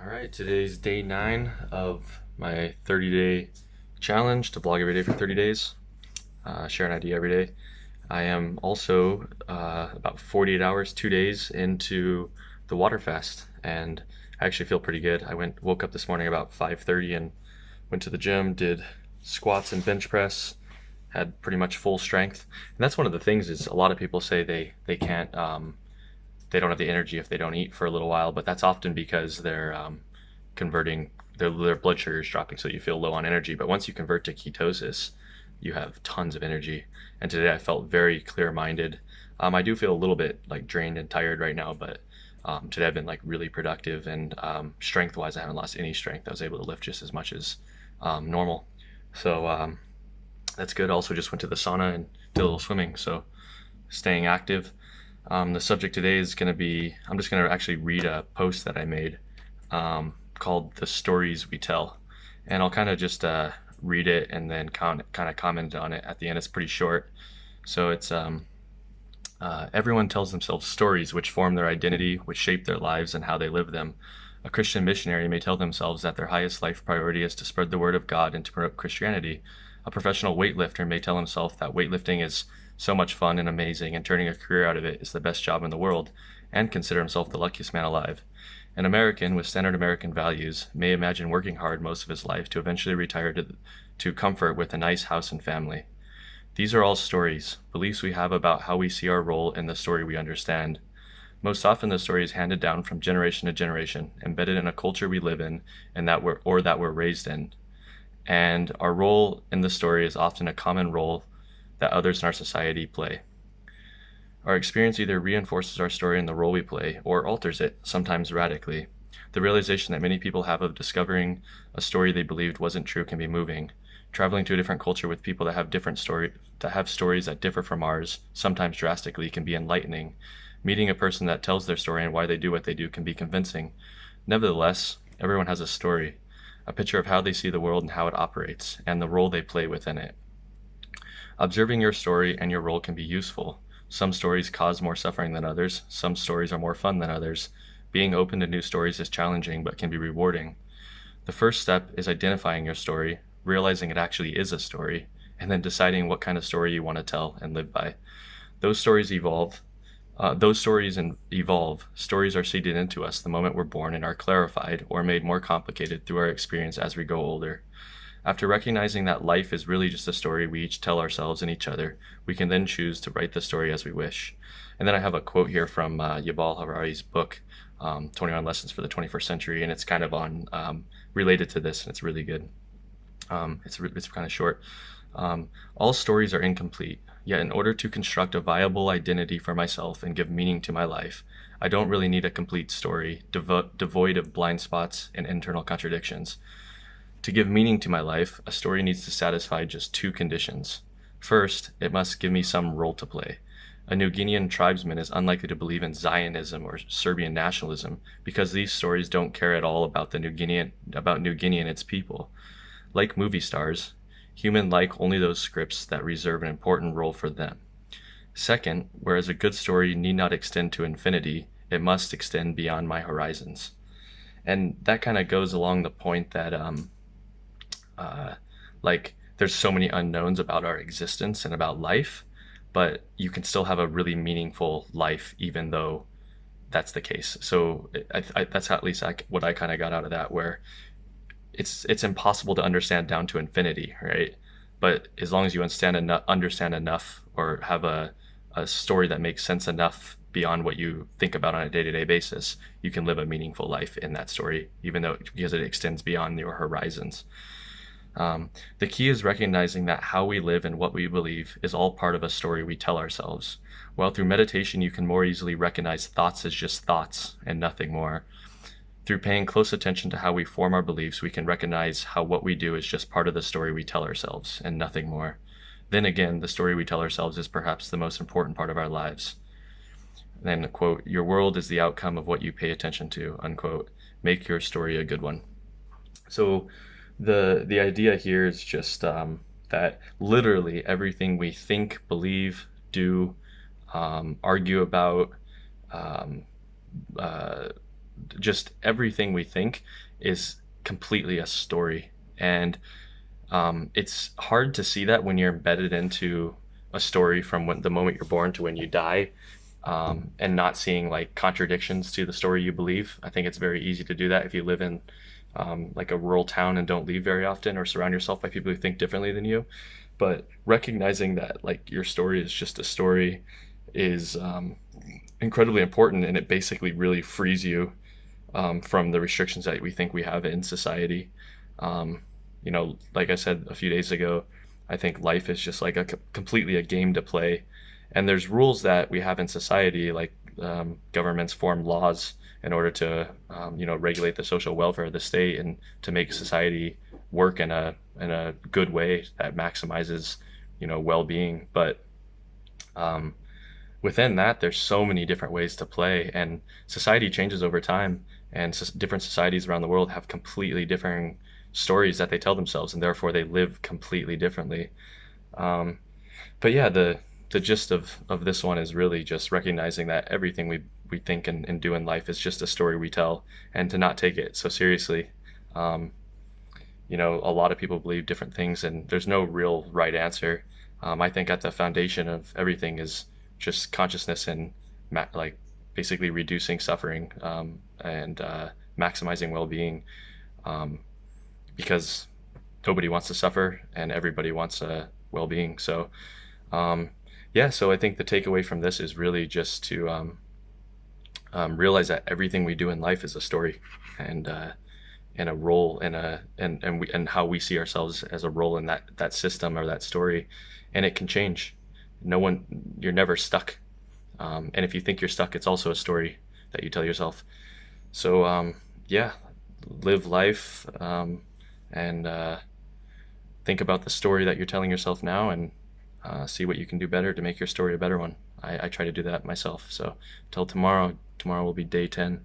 All right, today's day 9 of my 30-day challenge to vlog every day for 30 days, share an idea every day. I am also about 48 hours, 2 days into the water fast, and I actually feel pretty good. Woke up this morning about 5:30 and went to the gym, did squats and bench press, had pretty much full strength. And that's one of the things is a lot of people say they can't they don't have the energy if they don't eat for a little while, but that's often because they're converting their blood sugar is dropping, so you feel low on energy. But once you convert to ketosis, you have tons of energy. And today I felt very clear-minded. I do feel a little bit like drained and tired right now, but today I've been like really productive, and strength-wise, I haven't lost any strength. I was able to lift just as much as normal, so that's good. Also, just went to the sauna and did a little swimming, so staying active. The subject today is going to be, I'm just going to actually read a post that I made called "The Stories We Tell," and I'll kind of just read it and then kind of comment on it at the end. It's pretty short. So it's everyone tells themselves stories which form their identity, which shape their lives and how they live them. A Christian missionary may tell themselves that their highest life priority is to spread the word of God and to promote Christianity. A professional weightlifter may tell himself that weightlifting is so much fun and amazing, and turning a career out of it is the best job in the world, and consider himself the luckiest man alive. An American with standard American values may imagine working hard most of his life to eventually retire to comfort with a nice house and family. These are all stories, beliefs we have about how we see our role in the story we understand. Most often the story is handed down from generation to generation, embedded in a culture we live in and that we're raised in. And our role in the story is often a common role that others in our society play. Our experience either reinforces our story and the role we play, or alters it, sometimes radically. The realization that many people have of discovering a story they believed wasn't true can be moving. Traveling to a different culture with people that have stories that differ from ours, sometimes drastically, can be enlightening. Meeting a person that tells their story and why they do what they do can be convincing. Nevertheless, everyone has a story, a picture of how they see the world and how it operates, and the role they play within it. Observing your story and your role can be useful. Some stories cause more suffering than others. Some stories are more fun than others. Being open to new stories is challenging but can be rewarding. The first step is identifying your story, realizing it actually is a story, and then deciding what kind of story you want to tell and live by. Those stories evolve. Stories are seeded into us the moment we're born and are clarified or made more complicated through our experience as we grow older. After recognizing that life is really just a story we each tell ourselves and each other, we can then choose to write the story as we wish. And then I have a quote here from Yuval Harari's book, 21 Lessons for the 21st Century, and it's kind of on related to this, and it's really good. It's kind of short. All stories are incomplete, yet in order to construct a viable identity for myself and give meaning to my life, I don't really need a complete story, devoid of blind spots and internal contradictions. To give meaning to my life, a story needs to satisfy just two conditions. First, it must give me some role to play. A New Guinean tribesman is unlikely to believe in Zionism or Serbian nationalism because these stories don't care at all about New Guinea and its people. Like movie stars, humans like only those scripts that reserve an important role for them. Second, whereas a good story need not extend to infinity, it must extend beyond my horizons. And that kind of goes along the point that there's so many unknowns about our existence and about life, but you can still have a really meaningful life even though that's the case. So that's at least what I kind of got out of that, where it's impossible to understand down to infinity, right? But as long as you understand enough, or have a story that makes sense enough beyond what you think about on a day-to-day basis, you can live a meaningful life in that story, because it extends beyond your horizons. The key is recognizing that how we live and what we believe is all part of a story we tell ourselves. While through meditation you can more easily recognize thoughts as just thoughts and nothing more, through paying close attention to how we form our beliefs, we can recognize how what we do is just part of the story we tell ourselves and nothing more. Then again, the story we tell ourselves is perhaps the most important part of our lives. And then, quote, "Your world is the outcome of what you pay attention to," unquote. Make your story a good one. So the idea here is just that literally everything we think, believe, do, argue about, just everything we think is completely a story. And it's hard to see that when you're embedded into a story from when the moment you're born to when you die, and not seeing like contradictions to the story you believe. I think it's very easy to do that if you live in like a rural town and don't leave very often, or surround yourself by people who think differently than you. But recognizing that like your story is just a story is incredibly important, and it basically really frees you from the restrictions that we think we have in society. Um, like I said a few days ago, I think life is just like completely a game to play, and there's rules that we have in society, like governments form laws in order to regulate the social welfare of the state and to make society work in a good way that maximizes well-being. But um, within that, there's so many different ways to play, and society changes over time, and different societies around the world have completely different stories that they tell themselves, and therefore they live completely differently. um, but yeah, the gist of this one is really just recognizing that everything we think and do in life is just a story we tell, and to not take it so seriously. um, a lot of people believe different things, and there's no real right answer. I think at the foundation of everything is just consciousness and like basically reducing suffering, and maximizing well-being, um, because nobody wants to suffer and everybody wants well-being. So um, yeah, so I think the takeaway from this is really just to realize that everything we do in life is a story, and and a role in a and how we see ourselves as a role in that system or that story, and it can change. No one, you're never stuck, and if you think you're stuck, it's also a story that you tell yourself. So yeah, live life, and think about the story that you're telling yourself now, and see what you can do better to make your story a better one. I try to do that myself. So till tomorrow will be day 10.